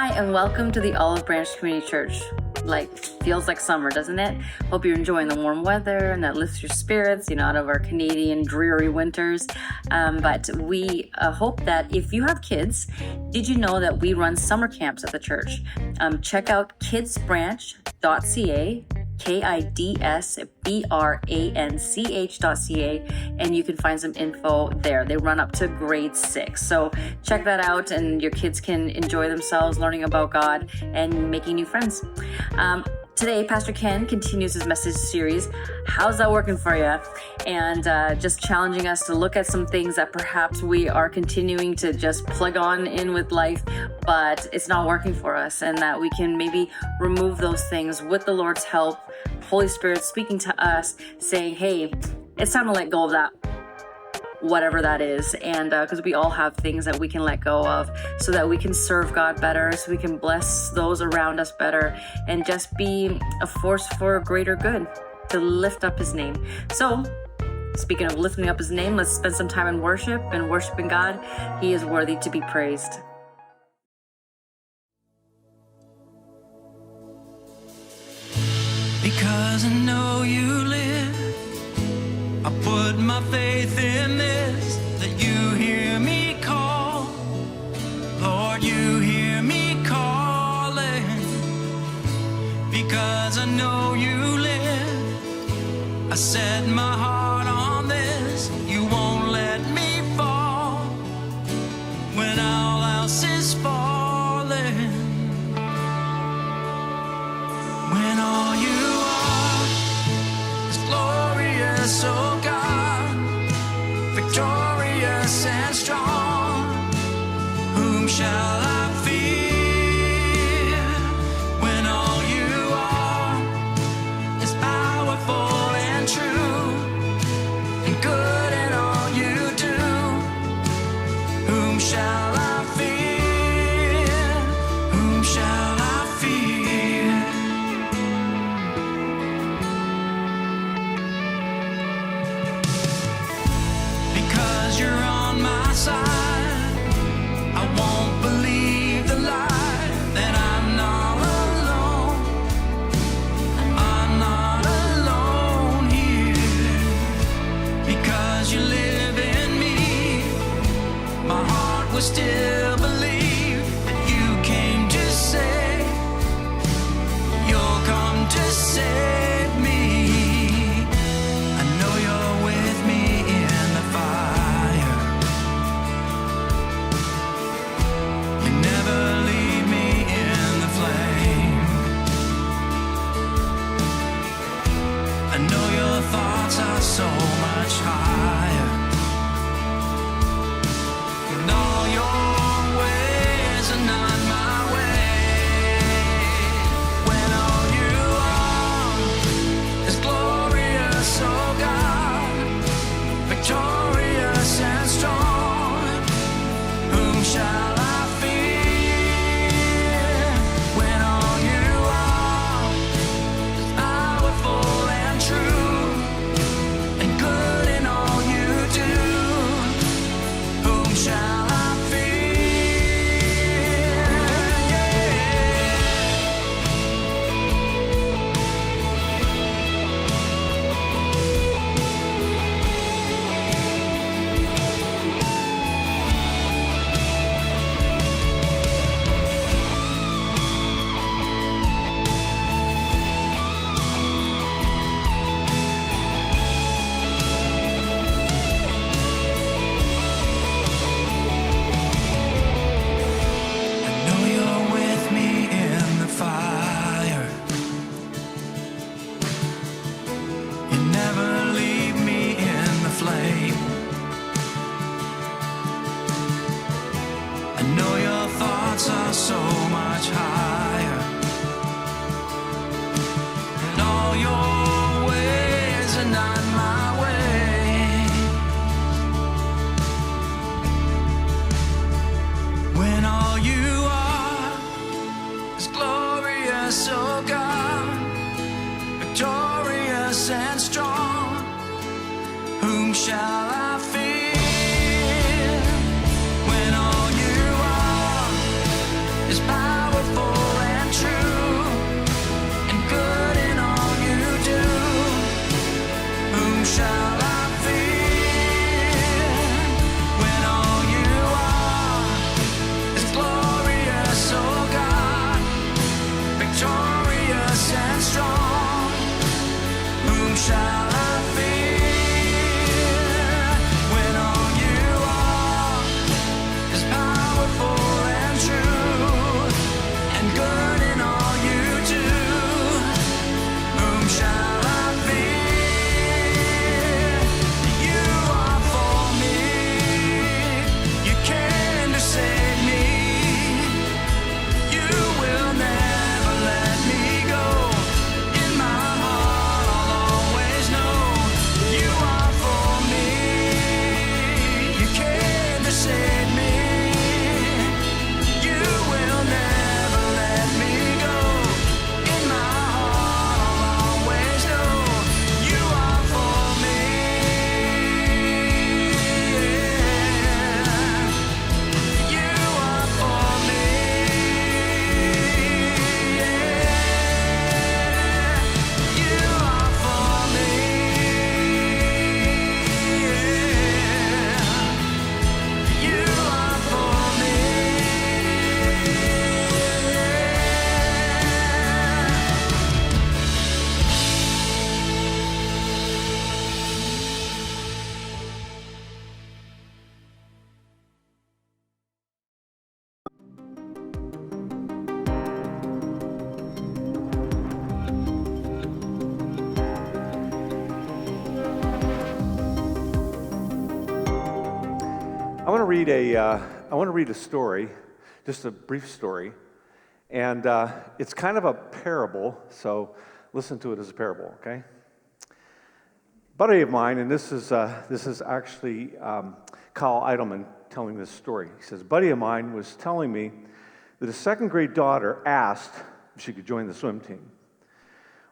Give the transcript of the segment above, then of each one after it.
Hi, and welcome to the Olive Branch Community Church. Feels like summer, doesn't it? Hope you're enjoying the warm weather and that lifts your spirits, out of our Canadian dreary winters. But we hope that if you have kids, did you know that we run summer camps at the church? Check out kidsbranch.ca, kidsbranch.ca, and you can find some info there. They run up to grade 6. So check that out, and your kids can enjoy themselves learning about God and making new friends. Today, Pastor Ken continues his message series, How's That Working For You? And just challenging us to look at some things that perhaps we are continuing to just plug on in with life, but it's not working for us, and that we can maybe remove those things with the Lord's help, Holy Spirit speaking to us, saying, hey, it's time to let go of that, whatever that is. And because we all have things that we can let go of so that we can serve God better, so we can bless those around us better, and just be a force for greater good, to lift up his name. So speaking of lifting up his name, let's spend some time in worship and worshiping God. He is worthy to be praised. Because I know you live, I put my faith in this, that you hear me call. Lord, you hear me calling. Because I know you live, I set my heart on this. You won't let me fall when all else is falling. When all you are is glorious, oh God, victorious and strong, whom shall I fear? When all you are is powerful and true, read a story, just a brief story, and it's kind of a parable, so listen to it as a parable, okay? A buddy of mine, and this is actually Kyle Eidelman telling this story. He says, a buddy of mine was telling me that his second grade daughter asked if she could join the swim team.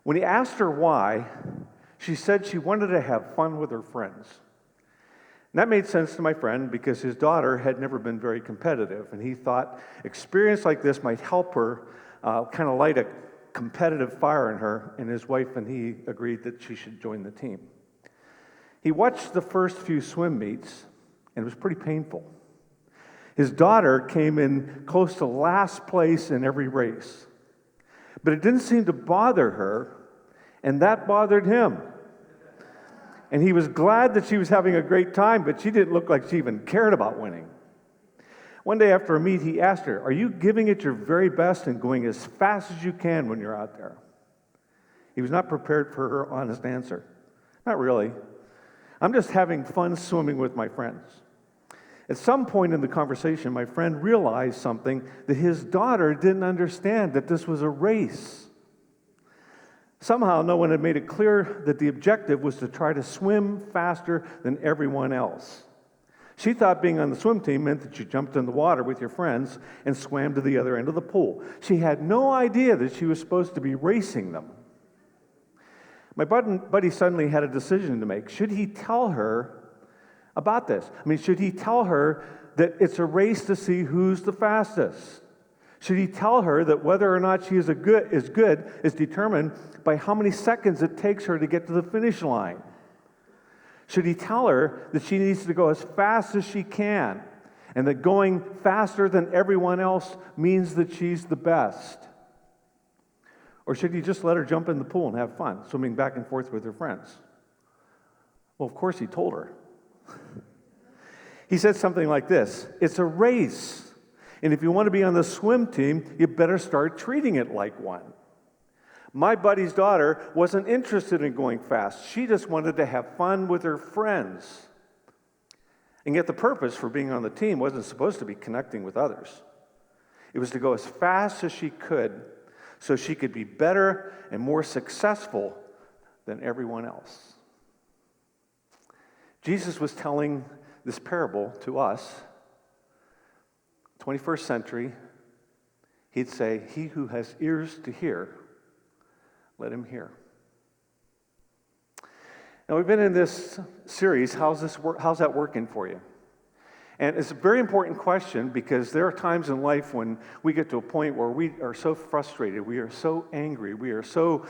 When he asked her why, she said she wanted to have fun with her friends. And that made sense to my friend because his daughter had never been very competitive, and he thought experience like this might help her kind of light a competitive fire in her, and his wife and he agreed that she should join the team. He watched the first few swim meets, and it was pretty painful. His daughter came in close to last place in every race, but it didn't seem to bother her, and that bothered him. And he was glad that she was having a great time, but she didn't look like she even cared about winning. One day after a meet, he asked her, "Are you giving it your very best and going as fast as you can when you're out there?" He was not prepared for her honest answer. "Not really. I'm just having fun swimming with my friends." At some point in the conversation, my friend realized something that his daughter didn't understand, that this was a race. Somehow, no one had made it clear that the objective was to try to swim faster than everyone else. She thought being on the swim team meant that you jumped in the water with your friends and swam to the other end of the pool. She had no idea that she was supposed to be racing them. My buddy suddenly had a decision to make. Should he tell her about this? Should he tell her that it's a race to see who's the fastest? Should he tell her that whether or not she is good is determined by how many seconds it takes her to get to the finish line? Should he tell her that she needs to go as fast as she can, and that going faster than everyone else means that she's the best? Or should he just let her jump in the pool and have fun, swimming back and forth with her friends? Well, of course he told her. He said something like this: "It's a race. And if you want to be on the swim team, you better start treating it like one." My buddy's daughter wasn't interested in going fast. She just wanted to have fun with her friends. And yet the purpose for being on the team wasn't supposed to be connecting with others. It was to go as fast as she could so she could be better and more successful than everyone else. Jesus was telling this parable to us. 21st century, he'd say, "He who has ears to hear, let him hear." Now, we've been in this series, how's that working for you? And it's a very important question because there are times in life when we get to a point where we are so frustrated, we are so angry, we are so,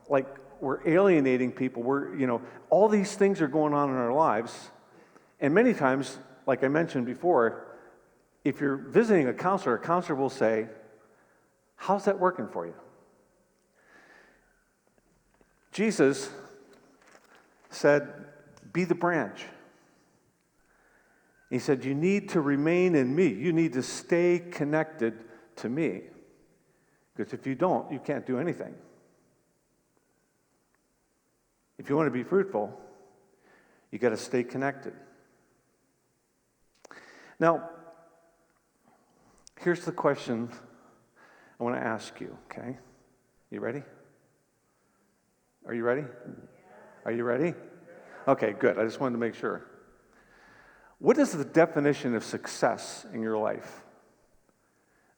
like we're alienating people, all these things are going on in our lives. And many times, like I mentioned before, if you're visiting a counselor will say, "How's that working for you?" Jesus said, "Be the branch." He said, "You need to remain in me. You need to stay connected to me. Because if you don't, you can't do anything. If you want to be fruitful, you got to stay connected." Now, here's the question I want to ask you, okay? You ready? Are you ready? Are you ready? Okay, good. I just wanted to make sure. What is the definition of success in your life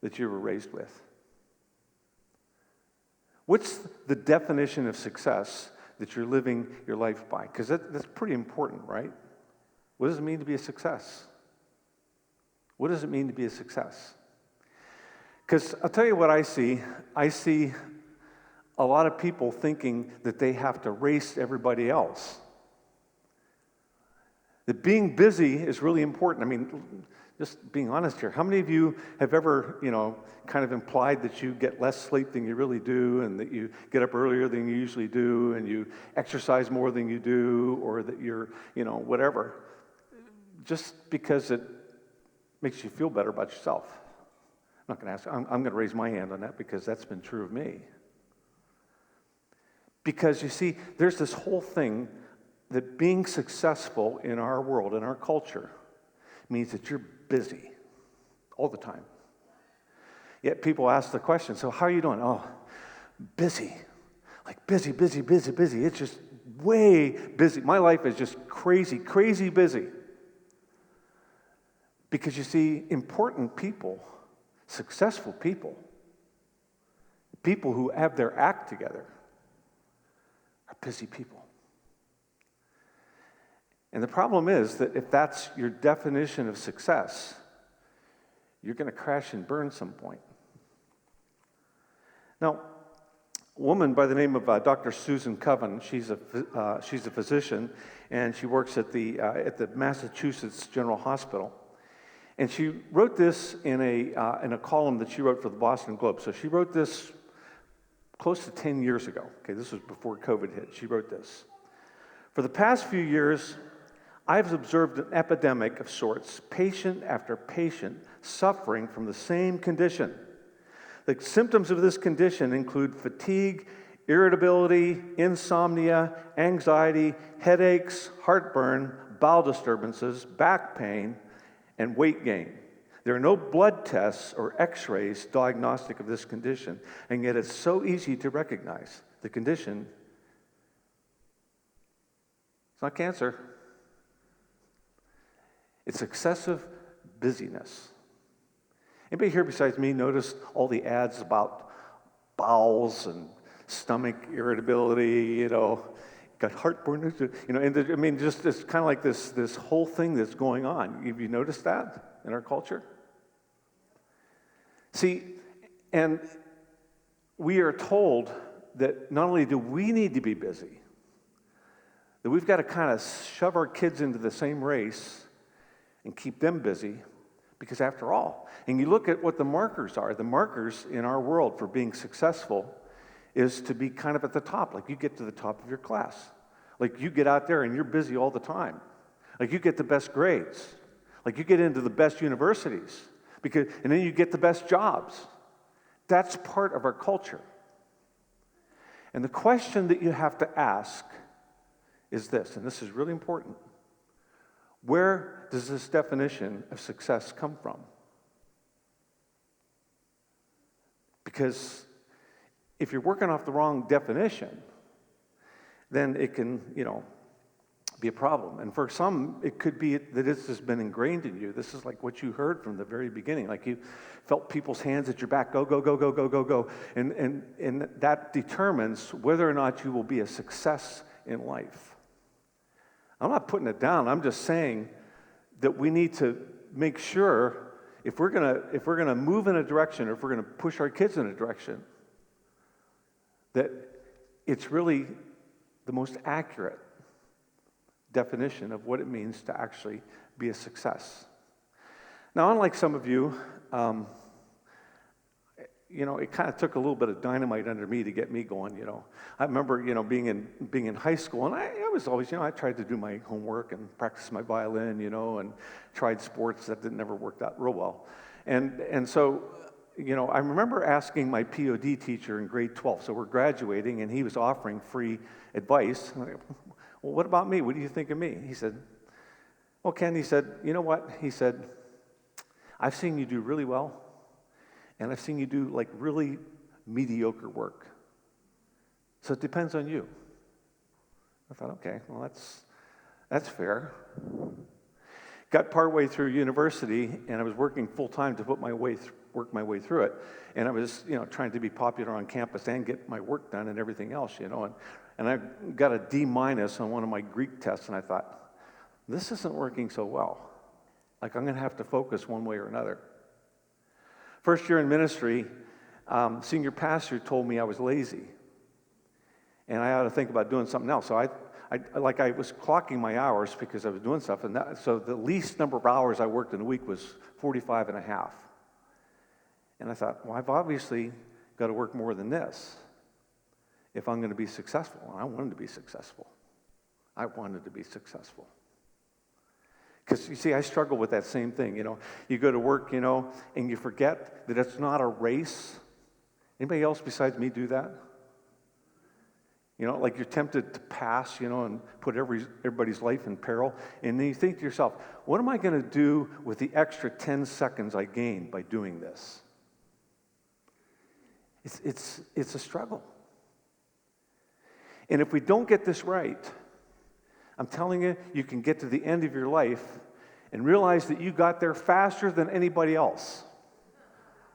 that you were raised with? What's the definition of success that you're living your life by? Because that's pretty important, right? What does it mean to be a success? What does it mean to be a success? Because I'll tell you what I see. I see a lot of people thinking that they have to race everybody else. That being busy is really important. Just being honest here, how many of you have ever, kind of implied that you get less sleep than you really do, and that you get up earlier than you usually do, and you exercise more than you do, or that you're, whatever, just because it makes you feel better about yourself? I'm not going to ask. I'm going to raise my hand on that because that's been true of me. Because you see, there's this whole thing that being successful in our world, in our culture, means that you're busy all the time. Yet people ask the question, so how are you doing? Oh, busy. Like busy, busy, busy, busy. It's just way busy. My life is just crazy, crazy busy. Because you see, important people, successful people, people who have their act together are busy people. And the problem is that if that's your definition of success, you're going to crash and burn some point. Now, a woman by the name of Dr. Susan Coven, she's a physician, and she works at the Massachusetts General Hospital. And she wrote this in a column that she wrote for the Boston Globe. So she wrote this close to 10 years ago. Okay, this was before COVID hit. She wrote this. For the past few years, I've observed an epidemic of sorts, patient after patient suffering from the same condition. The symptoms of this condition include fatigue, irritability, insomnia, anxiety, headaches, heartburn, bowel disturbances, back pain, and weight gain. There are no blood tests or x-rays diagnostic of this condition, and yet it's so easy to recognize. The condition, it's not cancer. It's excessive busyness. Anybody here besides me noticed all the ads about bowels and stomach irritability, got heartburn, and just it's kind of like this whole thing that's going on. Have you noticed that in our culture? See, and we are told that not only do we need to be busy, that we've got to kind of shove our kids into the same race and keep them busy, because after all, and you look at what the markers are, the markers in our world for being successful is to be kind of at the top, like you get to the top of your class. Like you get out there and you're busy all the time. Like you get the best grades. Like you get into the best universities, and then you get the best jobs. That's part of our culture. And the question that you have to ask is this, and this is really important. Where does this definition of success come from? Because if you're working off the wrong definition, then it can, be a problem. And for some, it could be that it's just been ingrained in you. This is like what you heard from the very beginning. Like you felt people's hands at your back, go, go, go, go, go, go, go. And that determines whether or not you will be a success in life. I'm not putting it down. I'm just saying that we need to make sure if we're gonna move in a direction, or if we're gonna push our kids in a direction, that it's really the most accurate definition of what it means to actually be a success. Now, unlike some of you, it kind of took a little bit of dynamite under me to get me going. I remember, being in high school, and I was always, I tried to do my homework and practice my violin, and tried sports that never worked out real well, and so, I remember asking my POD teacher in grade 12. So we're graduating, and he was offering free advice. And I go, well, what about me? What do you think of me? He said, well, Ken, he said, you know what? He said, I've seen you do really well. And I've seen you do like really mediocre work. So it depends on you. I thought, okay, well, that's fair. Got partway through university, and I was working full time to work my way through it. And I was, trying to be popular on campus and get my work done and everything else, And I got a D- on one of my Greek tests, and I thought, this isn't working so well. Like I'm going to have to focus one way or another. First year in ministry, senior pastor told me I was lazy, and I ought to think about doing something else. So I was clocking my hours because I was doing stuff, and so the least number of hours I worked in a week was 45 and a half. And I thought, well, I've obviously got to work more than this if I'm going to be successful. And I wanted to be successful. Because, you see, I struggle with that same thing, You go to work, and you forget that it's not a race. Anybody else besides me do that? like you're tempted to pass, and put everybody's life in peril. And then you think to yourself, what am I going to do with the extra 10 seconds I gain by doing this? It's a struggle. And if we don't get this right, I'm telling you, you can get to the end of your life and realize that you got there faster than anybody else.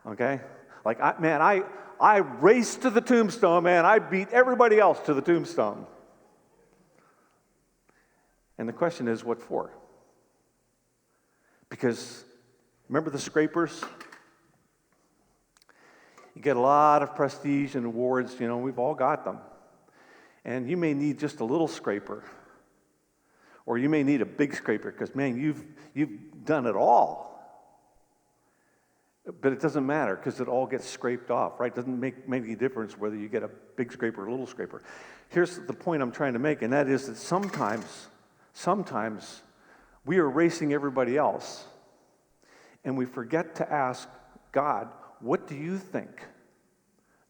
Okay? Like, I raced to the tombstone, man. I beat everybody else to the tombstone. And the question is, what for? Because, remember the scrapers? You get a lot of prestige and awards, we've all got them. And you may need just a little scraper. Or you may need a big scraper because, man, you've done it all. But it doesn't matter because it all gets scraped off, right? It doesn't make any difference whether you get a big scraper or a little scraper. Here's the point I'm trying to make, and that is that sometimes we are racing everybody else, and we forget to ask God, what do you think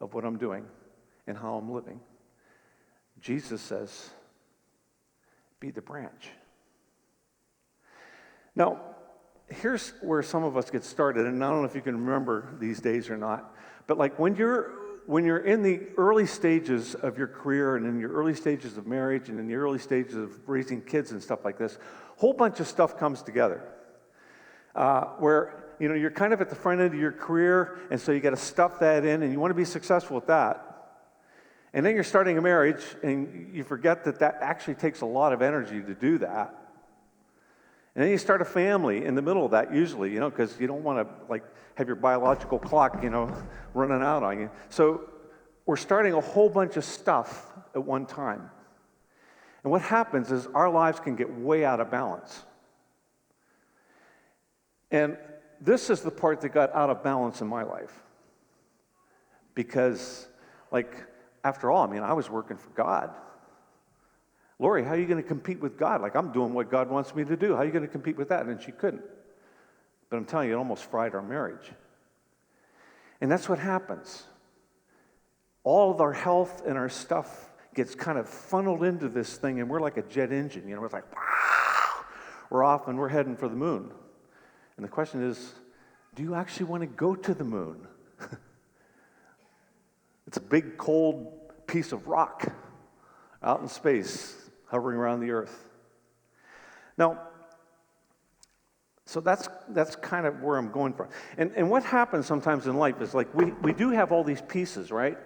of what I'm doing and how I'm living? Jesus says, be the branch. Now, here's where some of us get started, and I don't know if you can remember these days or not, but like when you're in the early stages of your career and in your early stages of marriage and in the early stages of raising kids and stuff like this, a whole bunch of stuff comes together. Where you're kind of at the front end of your career, and so you got to stuff that in, and you want to be successful at that. And then you're starting a marriage, and you forget that actually takes a lot of energy to do that. And then you start a family in the middle of that, usually, because you don't want to have your biological clock, running out on you. So we're starting a whole bunch of stuff at one time. And what happens is our lives can get way out of balance. And this is the part that got out of balance in my life. Because, after all, I was working for God. Lori, how are you going to compete with God? I'm doing what God wants me to do. How are you going to compete with that? And she couldn't. But I'm telling you, it almost fried our marriage. And that's what happens. All of our health and our stuff gets kind of funneled into this thing, and we're like a jet engine. It's like, wow! We're off and we're heading for the moon. And the question is, do you actually want to go to the moon? It's a big, cold piece of rock out in space, hovering around the earth. Now, so that's kind of where I'm going from. And what happens sometimes in life is we do have all these pieces, right?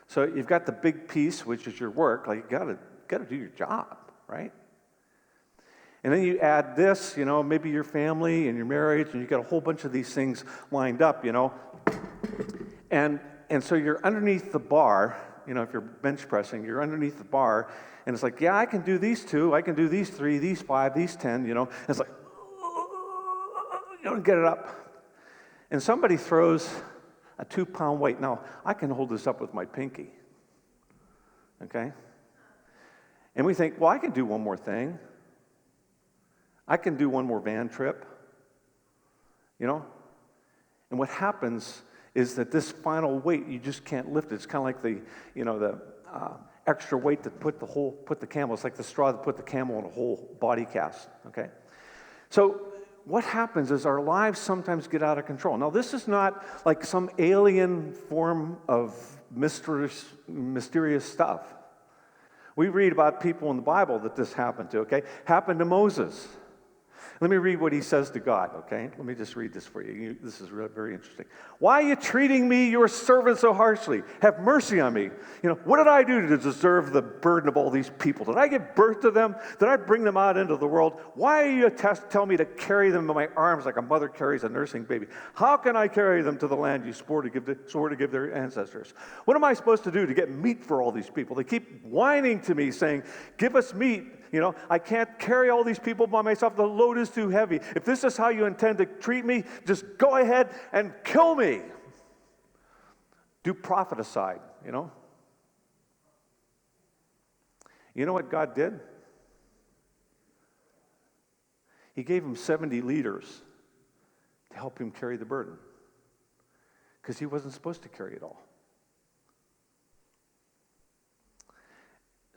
So you've got the big piece, which is your work. You got to do your job, right? And then you add this, maybe your family and your marriage, and you got a whole bunch of these things lined up, And so you're underneath the bar, if you're bench pressing, you're underneath the bar, and it's like, yeah, I can do these 2, I can do these 3, these 5, these 10, and it's like, get it up. And somebody throws a 2-pound weight. Now, I can hold this up with my pinky, okay? And we think, well, I can do one more thing. I can do one more van trip, And what happens is that this final weight, you just can't lift it. It's kind of like the extra weight that put the camel. It's like the straw that put the camel in a whole body cast, okay? So what happens is our lives sometimes get out of control. Now, this is not like some alien form of mysterious stuff. We read about people in the Bible that this happened to, okay? Happened to Moses. Let me read what he says to God, okay? Let me just read this for you. This is very interesting. Why are you treating me, your servant, so harshly? Have mercy on me. What did I do to deserve the burden of all these people? Did I give birth to them? Did I bring them out into the world? Why are you telling me to carry them in my arms like a mother carries a nursing baby? How can I carry them to the land you swore to give their ancestors? What am I supposed to do to get meat for all these people? They keep whining to me, saying, give us meat. I can't carry all these people by myself. The load is too heavy. If this is how you intend to treat me, just go ahead and kill me. Do prophesy, You know what God did? He gave him 70 leaders to help him carry the burden, because he wasn't supposed to carry it all.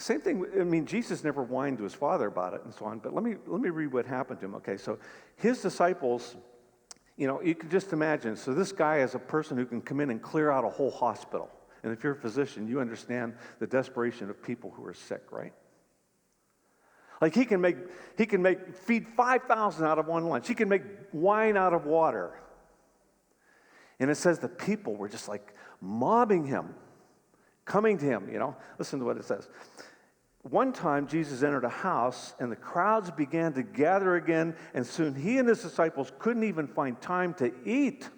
Same thing, I mean, Jesus never whined to his Father about it and so on, but let me read what happened to him, okay? So his disciples, you can just imagine, so this guy is a person who can come in and clear out a whole hospital. And if you're a physician, you understand the desperation of people who are sick, right? Like he can feed 5,000 out of one lunch. He can make wine out of water. And it says the people were just like mobbing him, coming to him, Listen to what it says. One time Jesus entered a house and the crowds began to gather again, and soon he and his disciples couldn't even find time to eat.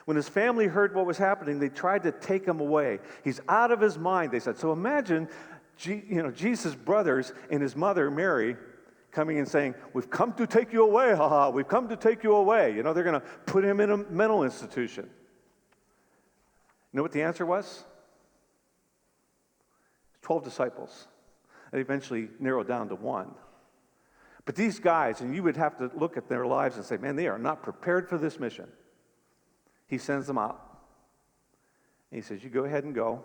When his family heard what was happening, they tried to take him away. He's out of his mind, they said. So imagine Jesus' brothers and his mother, Mary, coming and saying, we've come to take you away, haha, we've come to take you away. They're going to put him in a mental institution. You know what the answer was? 12 disciples. They eventually narrowed down to one. But these guys, and you would have to look at their lives and say, man, they are not prepared for this mission. He sends them out. And he says, you go ahead and go,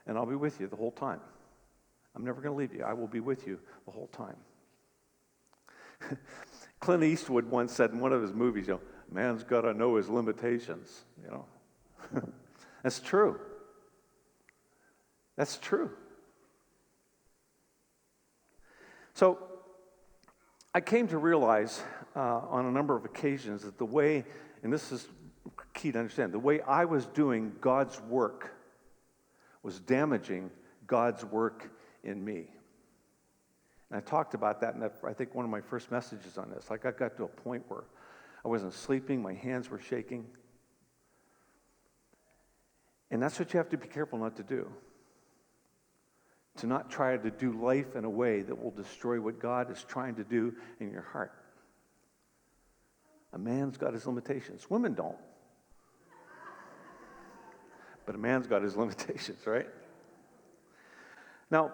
and I'll be with you the whole time. I'm never going to leave you. I will be with you the whole time. Clint Eastwood once said in one of his movies, man's got to know his limitations, That's true. That's true. So I came to realize on a number of occasions that the way, and this is key to understand, the way I was doing God's work was damaging God's work in me. And I talked about that in I think one of my first messages on this. Like I got to a point where I wasn't sleeping, my hands were shaking. And that's what you have to be careful not to do. To not try to do life in a way that will destroy what God is trying to do in your heart. A man's got his limitations. Women don't. But a man's got his limitations, right? Now,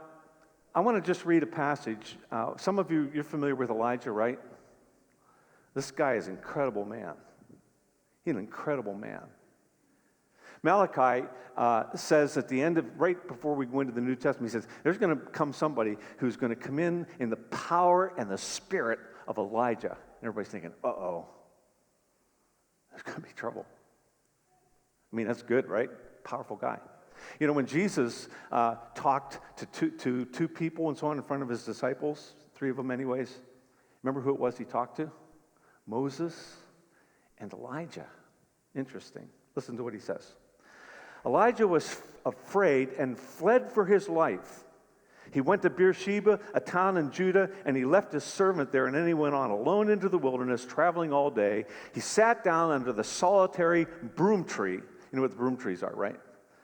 I want to just read a passage. Some of you, you're familiar with Elijah, right? This guy is an incredible man. He's an incredible man. Malachi says at the end of, right before we go into the New Testament, he says, there's going to come somebody who's going to come in the power and the spirit of Elijah. And everybody's thinking, uh-oh, there's going to be trouble. I mean, that's good, right? Powerful guy. When Jesus talked to two people and so on in front of his disciples, 3 of them anyways, remember who it was he talked to? Moses and Elijah. Interesting. Listen to what he says. Elijah was afraid and fled for his life. He went to Beersheba, a town in Judah, and he left his servant there, and then he went on alone into the wilderness, traveling all day. He sat down under the solitary broom tree. You know what the broom trees are, right?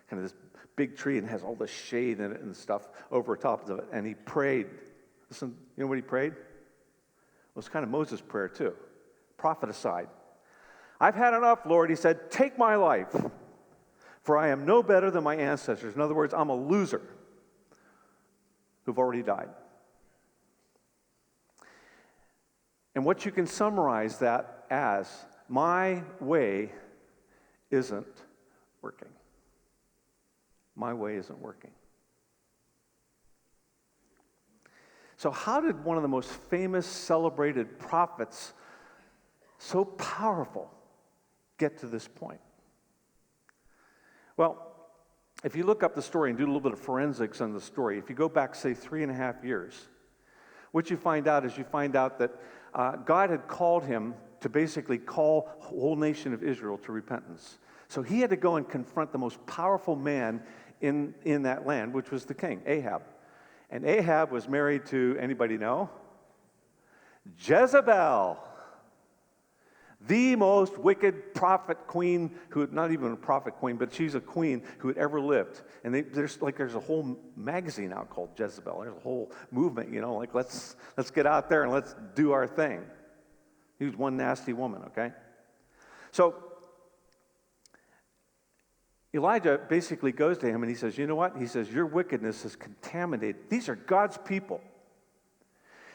Kind of this big tree and has all the shade in it and stuff over top of it. And he prayed. Listen, you know what he prayed? It was kind of Moses' prayer too. Prophesied. I've had enough, Lord. He said, take my life, for I am no better than my ancestors. In other words, I'm a loser who've already died. And what you can summarize that as, my way isn't working. My way isn't working. So how did one of the most famous, celebrated prophets, so powerful, get to this point? Well, if you look up the story and do a little bit of forensics on the story, if you go back, say, 3.5 years, what you find out is that God had called him to basically call the whole nation of Israel to repentance. So he had to go and confront the most powerful man in that land, which was the king, Ahab. And Ahab was married to, anybody know? Jezebel. The most wicked prophet queen, who, not even a prophet queen, but she's a queen who had ever lived. And there's a whole magazine out called Jezebel. There's a whole movement, like let's get out there and let's do our thing. He was one nasty woman, okay? So Elijah basically goes to him and he says, you know what? He says, your wickedness is contaminated. These are God's people.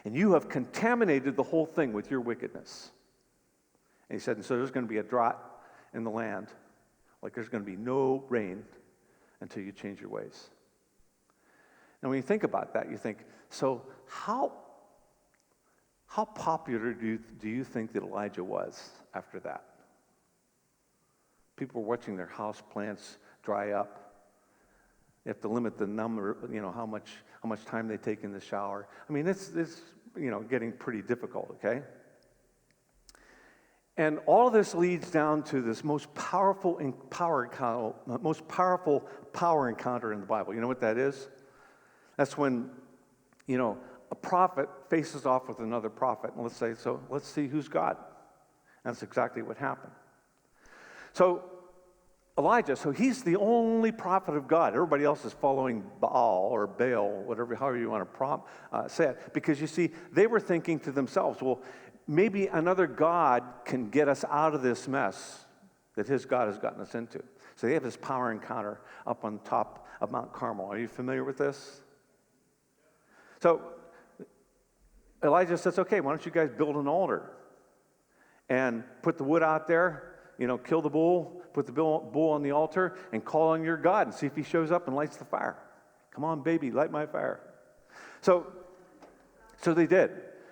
And you have contaminated the whole thing with your wickedness. And he said, and so there's going to be a drought in the land. Like there's going to be no rain until you change your ways. And when you think about that, you think, so how popular do you think that Elijah was after that? People were watching their house plants dry up. They have to limit the number, how much time they take in the shower. I mean, it's getting pretty difficult, okay? And all of this leads down to this most powerful power encounter in the Bible. You know what that is? That's when, a prophet faces off with another prophet, and let's see who's God. That's exactly what happened. So Elijah, he's the only prophet of God. Everybody else is following Baal or Baal, however you want to say it. Because you see, they were thinking to themselves, well, maybe another God can get us out of this mess that his God has gotten us into. So they have this power encounter up on top of Mount Carmel. Are you familiar with this? So Elijah says, okay, why don't you guys build an altar and put the wood out there, kill the bull, put the bull on the altar, and call on your God and see if he shows up and lights the fire. Come on, baby, light my fire. So they did.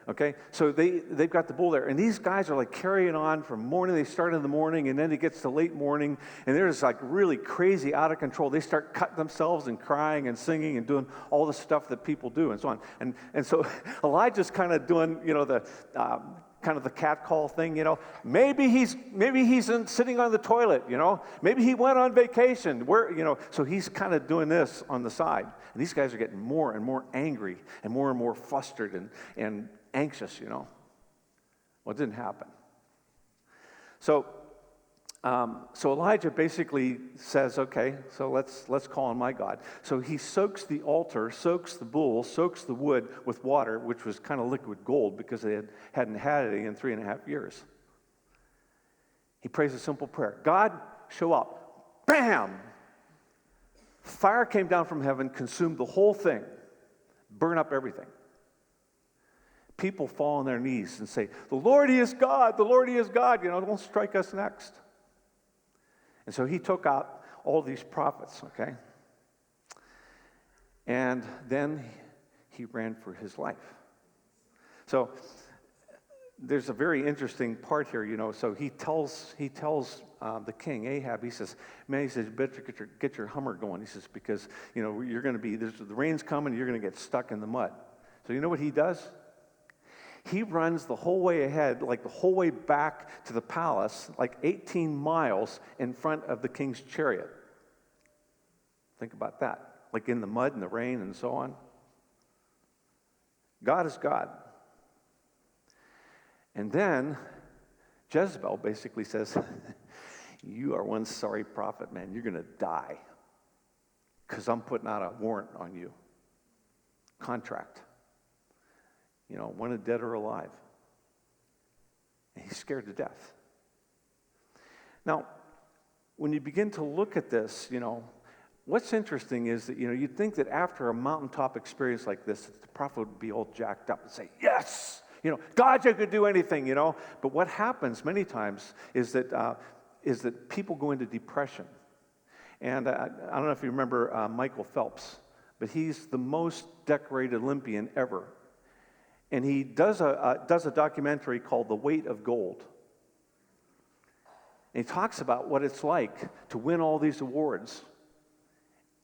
Okay, so they've got the bull there, and these guys are like carrying on from morning. They start in the morning, and then it gets to late morning, and they're just like really crazy, out of control. They start cutting themselves and crying and singing and doing all the stuff that people do, and so on. And so Elijah's kind of doing, the kind of the cat call thing, Maybe he's sitting on the toilet, Maybe he went on vacation. So he's kind of doing this on the side, and these guys are getting more and more angry and more flustered and anxious, Well, it didn't happen. So Elijah basically says, okay, so let's call on my God. So he soaks the altar, soaks the bull, soaks the wood with water, which was kind of liquid gold because they hadn't had it in 3.5 years. He prays a simple prayer. God, show up. Bam! Fire came down from heaven, consumed the whole thing, burn up everything. People fall on their knees and say, the Lord, he is God, the Lord, he is God, don't strike us next. And so he took out all these prophets, okay? And then he ran for his life. So there's a very interesting part here, So he tells the king, Ahab, he says, man, you better get your Hummer going. He says, because, you're going to be, the rain's coming, you're going to get stuck in the mud. So you know what he does? He runs the whole way ahead, like the whole way back to the palace, like 18 miles in front of the king's chariot. Think about that. Like in the mud and the rain and so on. God is God. And then Jezebel basically says, you are one sorry prophet, man. You're going to die because I'm putting out a warrant on you. Contract. Wanted dead or alive. And he's scared to death. Now, when you begin to look at this, what's interesting is that, you'd think that after a mountaintop experience like this, the prophet would be all jacked up and say, yes, God, you could do anything, But what happens many times is that people go into depression. And I don't know if you remember Michael Phelps, but he's the most decorated Olympian ever. And he does a documentary called The Weight of Gold. And he talks about what it's like to win all these awards.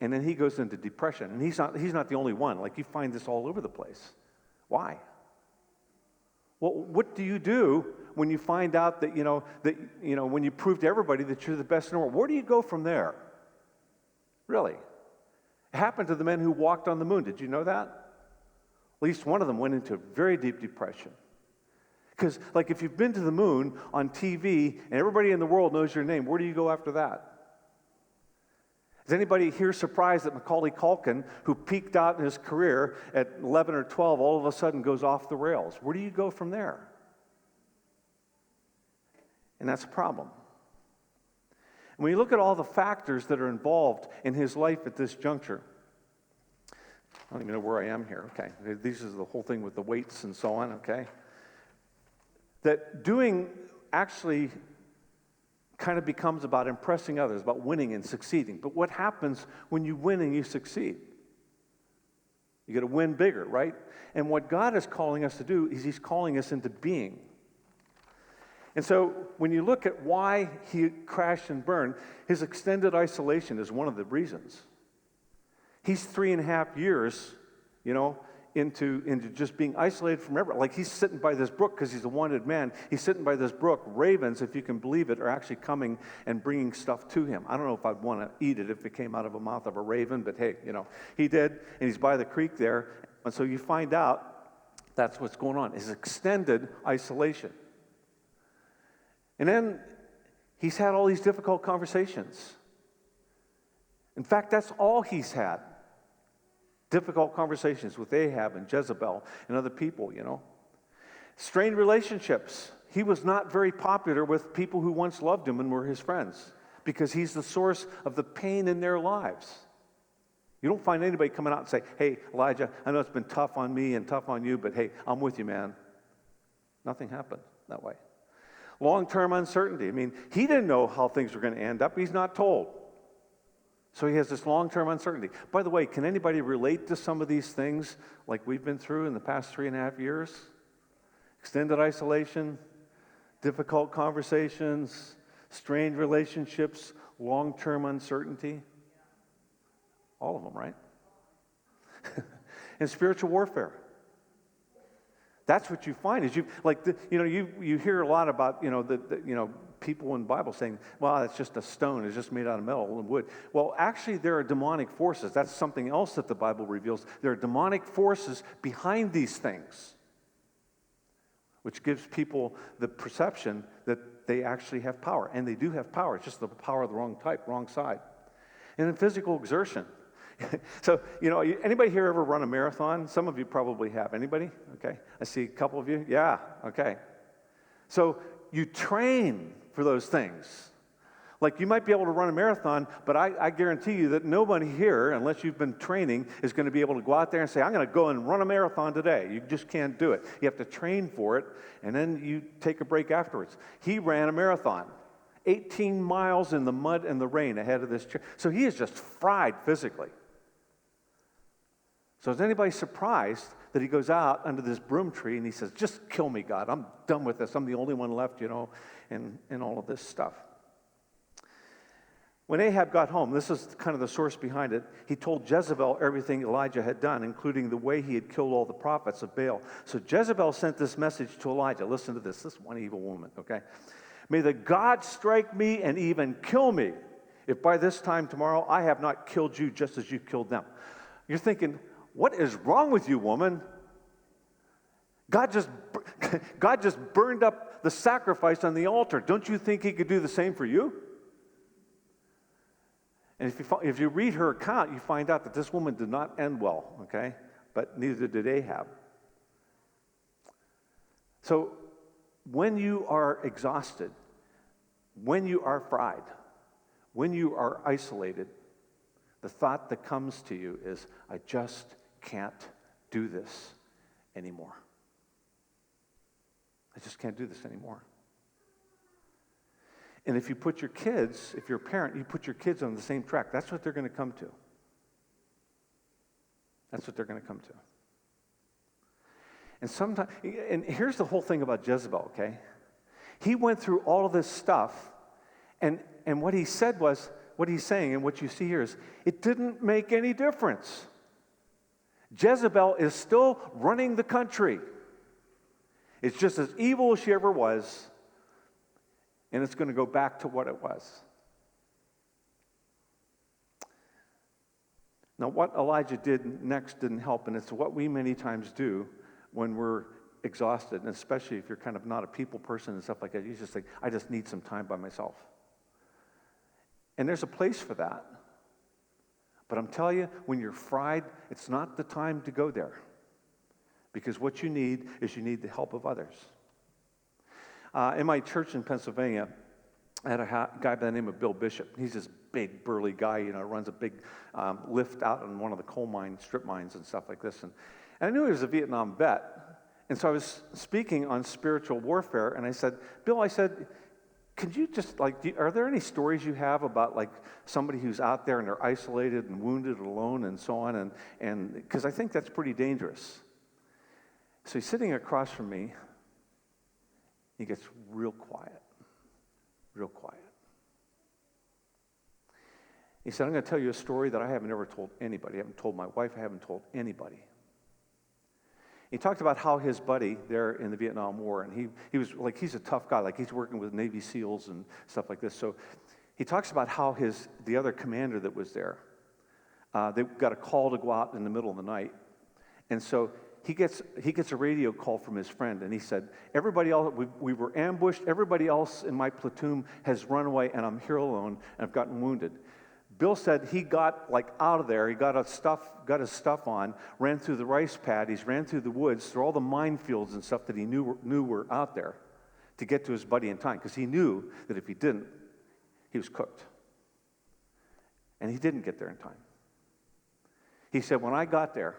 And then he goes into depression. And he's not the only one. Like, you find this all over the place. Why? Well, what do you do when you find out that, when you prove to everybody that you're the best in the world? Where do you go from there? Really? It happened to the men who walked on the moon. Did you know that? At least one of them went into a very deep depression. Because, if you've been to the moon on TV and everybody in the world knows your name, where do you go after that? Is anybody here surprised that Macaulay Culkin, who peaked out in his career at 11 or 12, all of a sudden goes off the rails? Where do you go from there? And that's a problem. And when you look at all the factors that are involved in his life at this juncture, I don't even know where I am here, okay. This is the whole thing with the weights and so on, okay. That doing actually kind of becomes about impressing others, about winning and succeeding. But what happens when you win and you succeed? You got to win bigger, right? And what God is calling us to do is he's calling us into being. And so when you look at why he crashed and burned, his extended isolation is one of the reasons. He's 3.5 years, into just being isolated from everyone. Like he's sitting by this brook because he's a wanted man. He's sitting by this brook. Ravens, if you can believe it, are actually coming and bringing stuff to him. I don't know if I'd want to eat it if it came out of the mouth of a raven, but hey, he did, and he's by the creek there. And so you find out that's what's going on, is extended isolation. And then he's had all these difficult conversations. In fact, that's all he's had. Difficult conversations with Ahab and Jezebel and other people, Strained relationships. He was not very popular with people who once loved him and were his friends because he's the source of the pain in their lives. You don't find anybody coming out and say, hey, Elijah, I know it's been tough on me and tough on you, but hey, I'm with you, man. Nothing happened that way. Long-term uncertainty. He didn't know how things were going to end up. He's not told. So he has this long-term uncertainty. By the way, can anybody relate to some of these things like we've been through in the past 3.5 years? Extended isolation, difficult conversations, strained relationships, long-term uncertainty. All of them, right? And spiritual warfare. That's what you find is you hear a lot about people in the Bible saying, well, it's just a stone, it's just made out of metal and wood. Well, actually there are demonic forces. That's something else that the Bible reveals. There are demonic forces behind these things, which gives people the perception that they actually have power. And they do have power. It's just the power of the wrong type, wrong side. And then physical exertion. So, anybody here ever run a marathon? Some of you probably have. Anybody? Okay. I see a couple of you. Yeah. Okay. So you train for those things. Like you might be able to run a marathon, but I guarantee you that nobody here, unless you've been training, is going to be able to go out there and say, I'm going to go and run a marathon today. You just can't do it. You have to train for it, and then you take a break afterwards. He ran a marathon, 18 miles in the mud and the rain ahead of this church. So he is just fried physically. So is anybody surprised that he goes out under this broom tree and he says, just kill me, God. I'm done with this. I'm the only one left, and all of this stuff. When Ahab got home, this is kind of the source behind it, he told Jezebel everything Elijah had done, including the way he had killed all the prophets of Baal. So Jezebel sent this message to Elijah. Listen to this. This is one evil woman, okay? May the God strike me and even kill me if by this time tomorrow I have not killed you just as you killed them. You're thinking, what is wrong with you, woman? God just burned up the sacrifice on the altar. Don't you think he could do the same for you? And if you read her account, you find out that this woman did not end well, okay? But neither did Ahab. So when you are exhausted, when you are fried, when you are isolated, the thought that comes to you is, I just can't do this anymore. I just can't do this anymore. And if you put your kids, if you're a parent, you put your kids on the same track, that's what they're going to come to. That's what they're going to come to. And here's the whole thing about Jezebel, okay? He went through all of this stuff, and what he said was, what he's saying and what you see here is, it didn't make any difference. Jezebel is still running the country. It's just as evil as she ever was, and it's going to go back to what it was. Now, what Elijah did next didn't help, and it's what we many times do when we're exhausted, and especially if you're kind of not a people person and stuff like that. You just think, I just need some time by myself. And there's a place for that. But I'm telling you, when you're fried, it's not the time to go there. Because what you need is you need the help of others. In my church in Pennsylvania, I had a guy by the name of Bill Bishop. He's this big, burly guy, runs a big lift out in one of the coal mines, strip mines and stuff like this. And I knew he was a Vietnam vet. And so I was speaking on spiritual warfare, and I said, Bill, Could you just, are there any stories you have about, somebody who's out there and they're isolated and wounded, alone, and so on? And because I think that's pretty dangerous. So he's sitting across from me. He gets real quiet. Real quiet. He said, I'm going to tell you a story that I haven't ever told anybody. I haven't told my wife. I haven't told anybody. He talked about how his buddy there in the Vietnam War, and he was he's a tough guy, he's working with Navy SEALs and stuff like this. So he talks about how the other commander that was there, they got a call to go out in the middle of the night. And so he gets a radio call from his friend, and he said, everybody else, we were ambushed, everybody else in my platoon has run away, and I'm here alone, and I've gotten wounded. Bill said he got out of there, he got his stuff on, ran through the rice paddies, ran through the woods, through all the minefields and stuff that he knew were out there to get to his buddy in time, because he knew that if he didn't, he was cooked. And he didn't get there in time. He said, when I got there,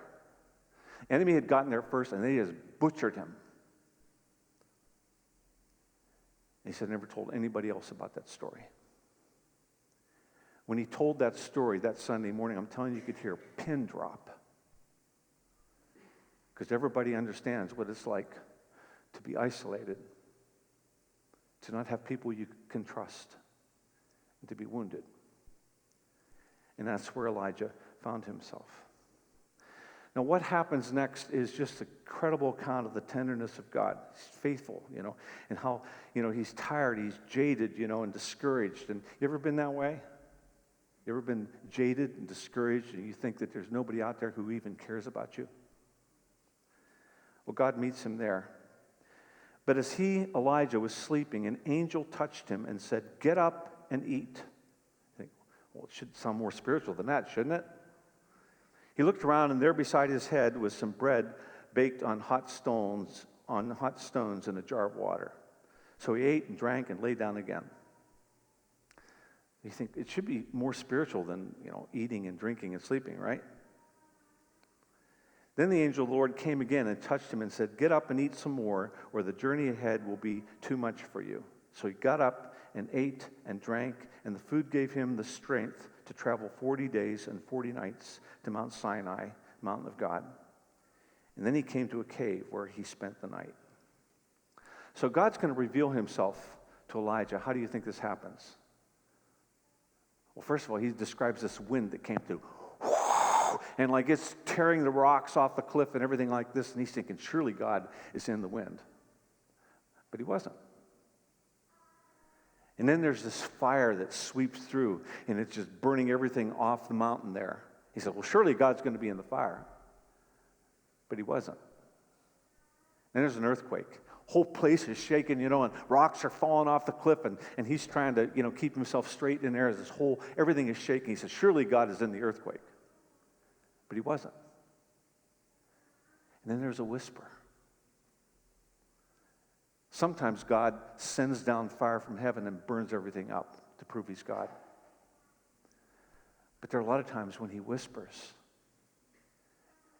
the enemy had gotten there first, and they just butchered him. He said, never told anybody else about that story. When he told that story that Sunday morning, I'm telling you, you could hear a pin drop. Because everybody understands what it's like to be isolated, to not have people you can trust, and to be wounded. And that's where Elijah found himself. Now, what happens next is just a credible account of the tenderness of God. He's faithful, and how, he's tired, he's jaded, and discouraged. And you ever been that way? You ever been jaded and discouraged, and you think that there's nobody out there who even cares about you? Well, God meets him there. But as Elijah, was sleeping, an angel touched him and said, get up and eat. I think, well, it should sound more spiritual than that, shouldn't it? He looked around, and there beside his head was some bread baked on hot stones in a jar of water. So he ate and drank and lay down again. You think it should be more spiritual than, eating and drinking and sleeping, right? Then the angel of the Lord came again and touched him and said, get up and eat some more, or the journey ahead will be too much for you. So he got up and ate and drank, and the food gave him the strength to travel 40 days and 40 nights to Mount Sinai, mountain of God. And then he came to a cave where he spent the night. So God's going to reveal himself to Elijah. How do you think this happens? Well, first of all, he describes this wind that came through, and it's tearing the rocks off the cliff and everything like this, and he's thinking, surely God is in the wind. But he wasn't. And then there's this fire that sweeps through, and it's just burning everything off the mountain there. He said, well, surely God's going to be in the fire. But he wasn't. Then there's an earthquake. Whole place is shaking, and rocks are falling off the cliff, and he's trying to, keep himself straight in there as everything is shaking. He says, surely God is in the earthquake. But he wasn't. And then there's a whisper. Sometimes God sends down fire from heaven and burns everything up to prove he's God. But there are a lot of times when he whispers,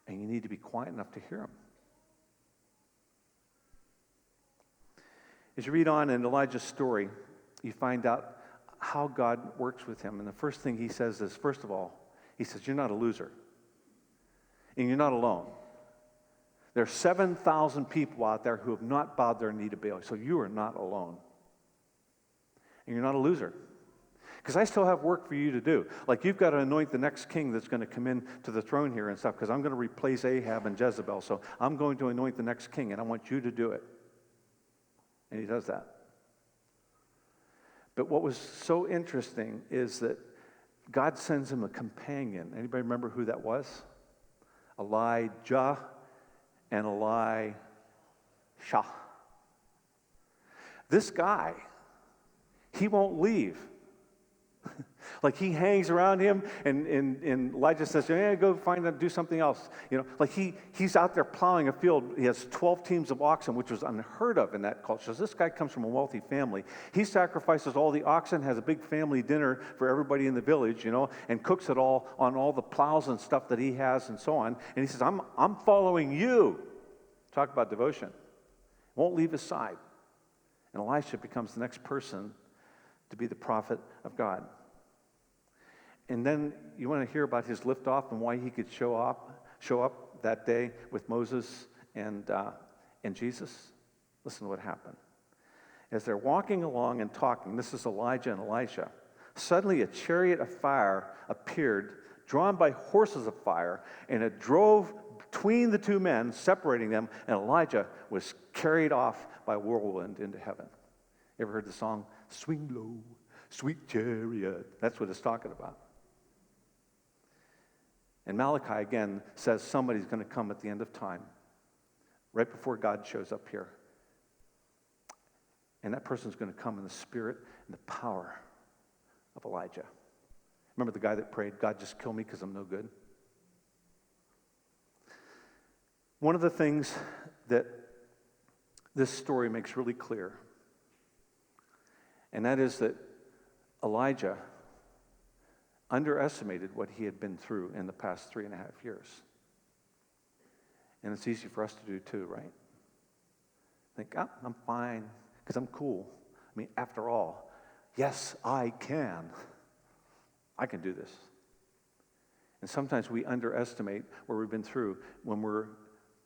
and you need to be quiet enough to hear him. As you read on in Elijah's story, you find out how God works with him. And the first thing he says is, first of all, he says, you're not a loser. And you're not alone. There are 7,000 people out there who have not bowed their knee to Baal. So you are not alone. And you're not a loser. Because I still have work for you to do. You've got to anoint the next king that's going to come in to the throne here and stuff, because I'm going to replace Ahab and Jezebel. So I'm going to anoint the next king, and I want you to do it. And he does that. But what was so interesting is that God sends him a companion. Anybody remember who that was? Elijah and Elisha. This guy, he won't leave. He hangs around him, and Elijah says, yeah, go do something else. He's out there plowing a field. He has 12 teams of oxen, which was unheard of in that culture. So this guy comes from a wealthy family. He sacrifices all the oxen, has a big family dinner for everybody in the village, and cooks it all on all the plows and stuff that he has and so on. And he says, I'm following you. Talk about devotion. Won't leave his side. And Elisha becomes the next person to be the prophet of God. And then you want to hear about his liftoff and why he could show up that day with Moses and Jesus? Listen to what happened. As they're walking along and talking, this is Elijah and Elisha, suddenly a chariot of fire appeared, drawn by horses of fire, and it drove between the two men, separating them, and Elijah was carried off by a whirlwind into heaven. You ever heard the song, "Swing Low, Sweet Chariot"? That's what it's talking about. And Malachi again says somebody's going to come at the end of time, right before God shows up here. And that person's going to come in the spirit and the power of Elijah. Remember the guy that prayed, "God, just kill me because I'm no good"? One of the things that this story makes really clear, and that is that Elijah underestimated what he had been through in the past 3.5 years. And it's easy for us to do too, right? Think, I'm fine because I'm cool. I mean, after all, yes, I can. I can do this. And sometimes we underestimate what we've been through when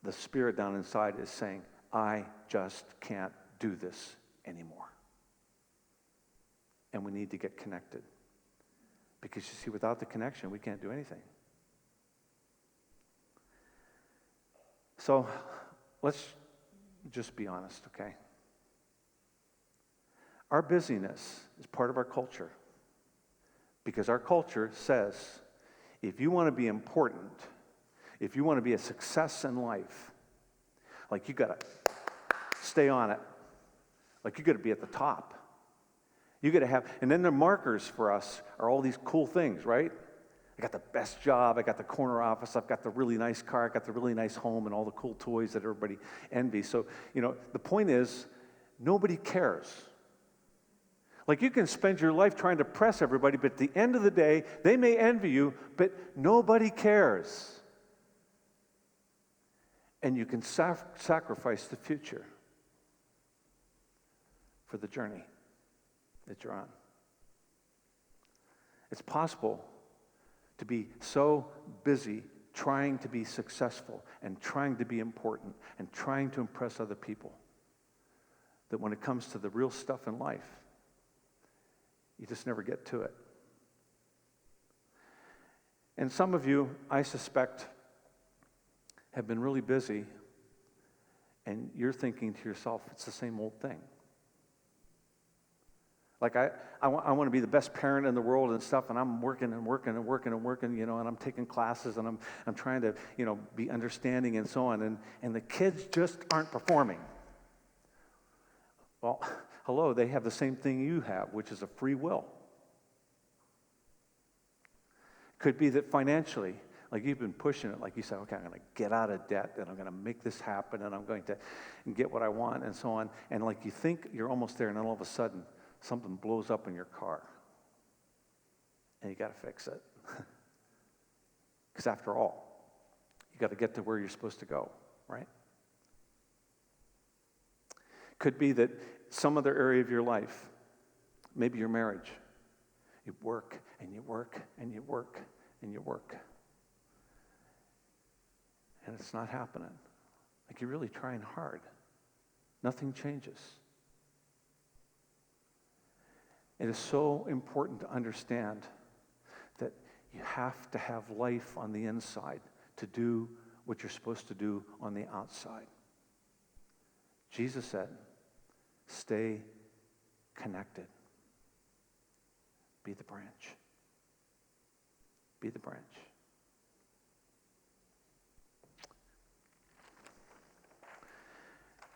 the spirit down inside is saying, I just can't do this anymore. And we need to get connected. Because you see, without the connection, we can't do anything. So let's just be honest, okay? Our busyness is part of our culture. Because our culture says, if you want to be important, if you want to be a success in life, like you got to stay on it. Like you got to be at the top. You got to have, and then the markers for us are all these cool things, right? I got the best job, I got the corner office, I've got the really nice car, I got the really nice home, and all the cool toys that everybody envies. So, the point is, nobody cares. Like you can spend your life trying to impress everybody, but at the end of the day, they may envy you, but nobody cares. And you can sacrifice the future for the journey that you're on. It's possible to be so busy trying to be successful and trying to be important and trying to impress other people that when it comes to the real stuff in life, you just never get to it. And some of you, I suspect, have been really busy, and you're thinking to yourself, it's the same old thing. Like, I want to be the best parent in the world and stuff, and I'm working, and I'm taking classes, and I'm trying to, be understanding and so on, and the kids just aren't performing. Well, hello, they have the same thing you have, which is a free will. Could be that financially, like you've been pushing it, like you said, okay, I'm going to get out of debt, and I'm going to make this happen, and I'm going to get what I want, and so on. And like you think you're almost there, and then all of a sudden, something blows up in your car, and you got to fix it. Because after all, you got to get to where you're supposed to go, right? Could be that some other area of your life, maybe your marriage, you work and you work and you work and you work, and it's not happening. Like you're really trying hard. Nothing changes. It is so important to understand that you have to have life on the inside to do what you're supposed to do on the outside. Jesus said, stay connected. Be the branch. Be the branch.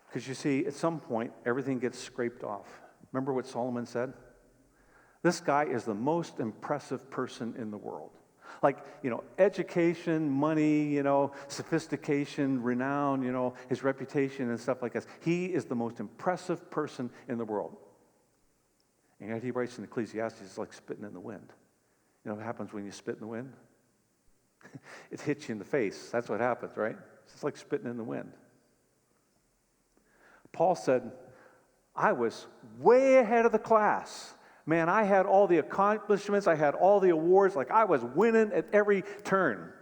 Because you see, at some point, everything gets scraped off. Remember what Solomon said? This guy is the most impressive person in the world. Like, education, money, sophistication, renown, his reputation and stuff like this. He is the most impressive person in the world. And yet he writes in Ecclesiastes, it's like spitting in the wind. You know what happens when you spit in the wind? It hits you in the face. That's what happens, right? It's like spitting in the wind. Paul said, I was way ahead of the class. Man, I had all the accomplishments, I had all the awards, like I was winning at every turn.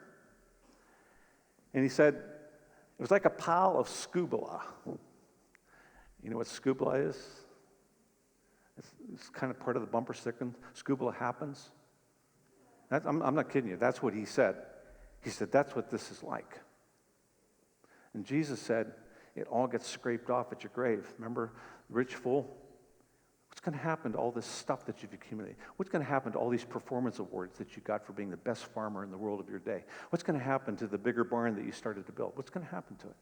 And he said, it was like a pile of scubala. You know what scubala is? It's kind of part of the bumper sticker. Scubala happens. I'm not kidding you. That's what he said. He said, that's what this is like. And Jesus said, it all gets scraped off at your grave. Remember, the rich fool? What's going to happen to all this stuff that you've accumulated? What's going to happen to all these performance awards that you got for being the best farmer in the world of your day? What's going to happen to the bigger barn that you started to build? What's going to happen to it?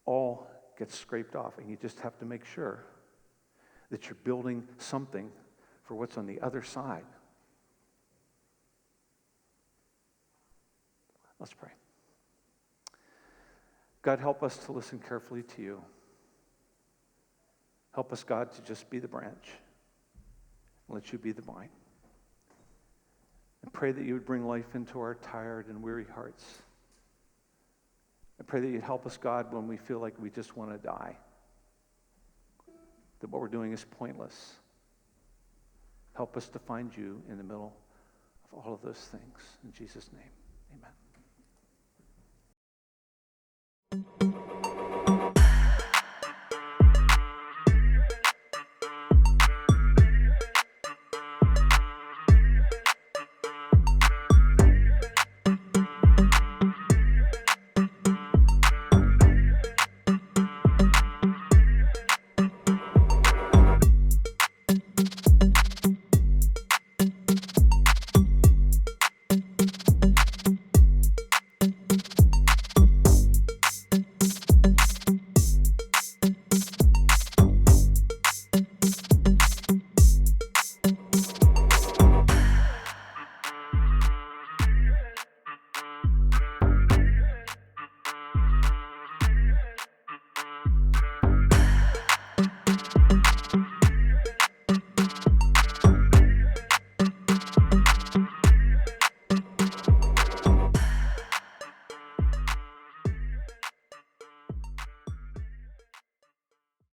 All gets scraped off, and you just have to make sure that you're building something for what's on the other side. Let's pray. God, help us to listen carefully to you. Help us, God, to just be the branch and let you be the vine. I pray that you would bring life into our tired and weary hearts. I pray that you'd help us, God, when we feel like we just want to die, that what we're doing is pointless. Help us to find you in the middle of all of those things. In Jesus' name, amen.